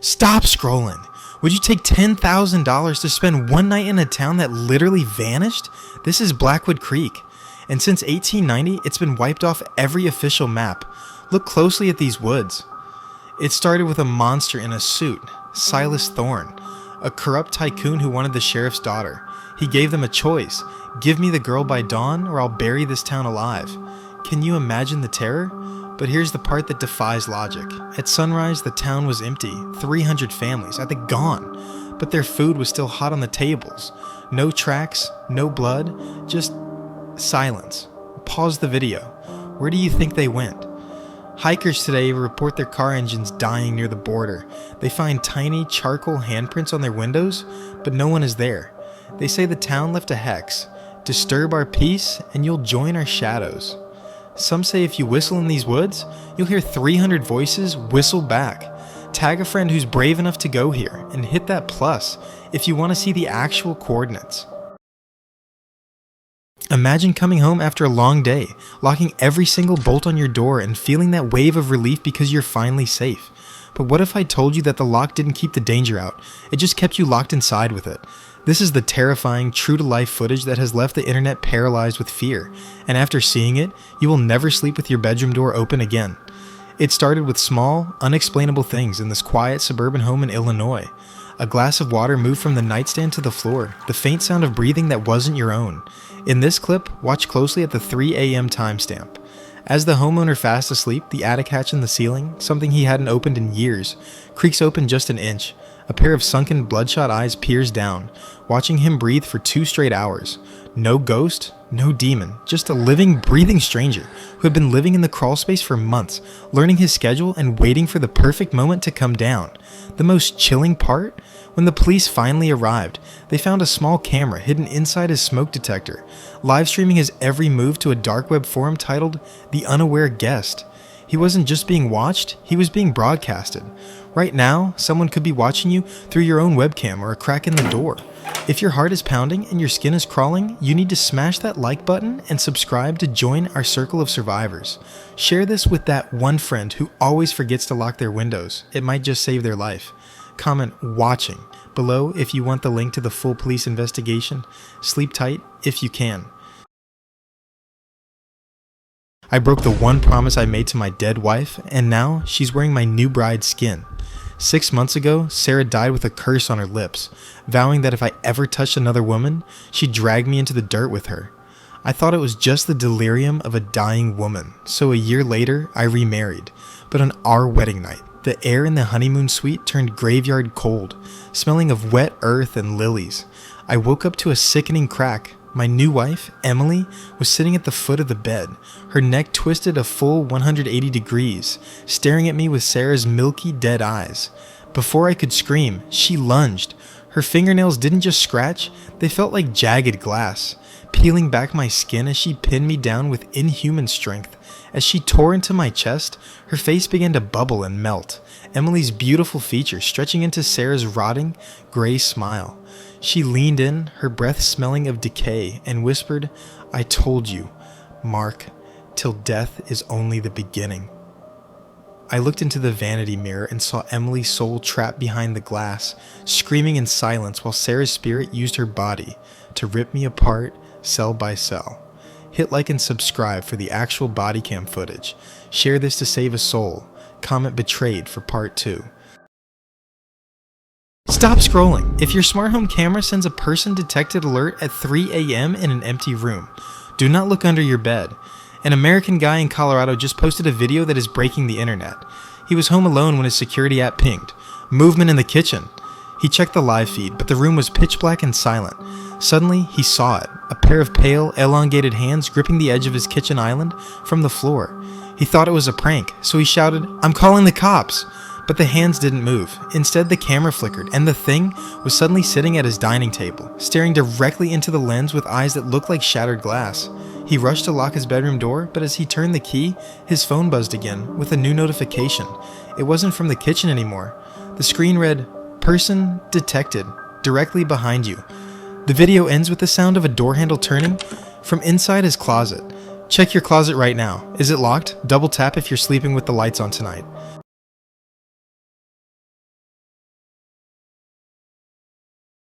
Stop scrolling. Would you take $10,000 to spend one night in a town that literally vanished? This is Blackwood Creek, and since 1890, it's been wiped off every official map. Look closely at these woods. It started with a monster in a suit, Silas Thorne, a corrupt tycoon who wanted the sheriff's daughter. He gave them a choice: give me the girl by dawn or I'll bury this town alive. Can you imagine the terror? But here's the part that defies logic. At sunrise, the town was empty. 300 families, I think, gone. But their food was still hot on the tables. No tracks, no blood, just silence. Pause the video. Where do you think they went? Hikers today report their car engines dying near the border. They find tiny charcoal handprints on their windows, but no one is there. They say the town left a hex. Disturb our peace and you'll join our shadows. Some say if you whistle in these woods, you'll hear 300 voices whistle back. Tag a friend who's brave enough to go here, and hit that plus if you want to see the actual coordinates. Imagine coming home after a long day, locking every single bolt on your door and feeling that wave of relief because you're finally safe. But what if I told you that the lock didn't keep the danger out, it just kept you locked inside with it? This is the terrifying, true-to-life footage that has left the internet paralyzed with fear, and after seeing it, you will never sleep with your bedroom door open again. It started with small, unexplainable things in this quiet suburban home in Illinois. A glass of water moved from the nightstand to the floor, the faint sound of breathing that wasn't your own. In this clip, watch closely at the 3 a.m. timestamp. As the homeowner fast asleep, the attic hatch in the ceiling, something he hadn't opened in years, creaks open just an inch. A pair of sunken, bloodshot eyes peers down, watching him breathe for 2 straight hours. No ghost, no demon, just a living, breathing stranger who had been living in the crawl space for months, learning his schedule and waiting for the perfect moment to come down. The most chilling part? When the police finally arrived, they found a small camera hidden inside his smoke detector, live streaming his every move to a dark web forum titled The Unaware Guest. He wasn't just being watched, he was being broadcasted. Right now, someone could be watching you through your own webcam or a crack in the door. If your heart is pounding and your skin is crawling, you need to smash that like button and subscribe to join our circle of survivors. Share this with that one friend who always forgets to lock their windows. It might just save their life. Comment "watching" below if you want the link to the full police investigation. Sleep tight if you can. I broke the one promise I made to my dead wife, and now she's wearing my new bride's skin. 6 months ago, Sarah died with a curse on her lips, vowing that if I ever touched another woman, she'd drag me into the dirt with her. I thought it was just the delirium of a dying woman, so a year later, I remarried. But on our wedding night, the air in the honeymoon suite turned graveyard cold, smelling of wet earth and lilies. I woke up to a sickening crack. My new wife, Emily, was sitting at the foot of the bed, her neck twisted a full 180 degrees, staring at me with Sarah's milky, dead eyes. Before I could scream, she lunged. Her fingernails didn't just scratch, they felt like jagged glass, peeling back my skin as she pinned me down with inhuman strength. As she tore into my chest, her face began to bubble and melt, Emily's beautiful features stretching into Sarah's rotting, gray smile. She leaned in, her breath smelling of decay, and whispered, "I told you, Mark, till death is only the beginning." I looked into the vanity mirror and saw Emily's soul trapped behind the glass, screaming in silence while Sarah's spirit used her body to rip me apart, cell by cell. Hit like and subscribe for the actual body cam footage. Share this to save a soul. Comment "betrayed" for part 2. Stop scrolling. If your smart home camera sends a person detected alert at 3 a.m. in an empty room, do not look under your bed. An American guy in Colorado just posted a video that is breaking the internet. He was home alone when his security app pinged. Movement in the kitchen. He checked the live feed, but the room was pitch black and silent. Suddenly, he saw it, a pair of pale, elongated hands gripping the edge of his kitchen island from the floor. He thought it was a prank, so he shouted, "I'm calling the cops!" But the hands didn't move. Instead, the camera flickered, and the thing was suddenly sitting at his dining table, staring directly into the lens with eyes that looked like shattered glass. He rushed to lock his bedroom door, but as he turned the key, his phone buzzed again with a new notification. It wasn't from the kitchen anymore. The screen read, "Person detected, directly behind you." The video ends with the sound of a door handle turning from inside his closet. Check your closet right now. Is it locked? Double tap if you're sleeping with the lights on tonight.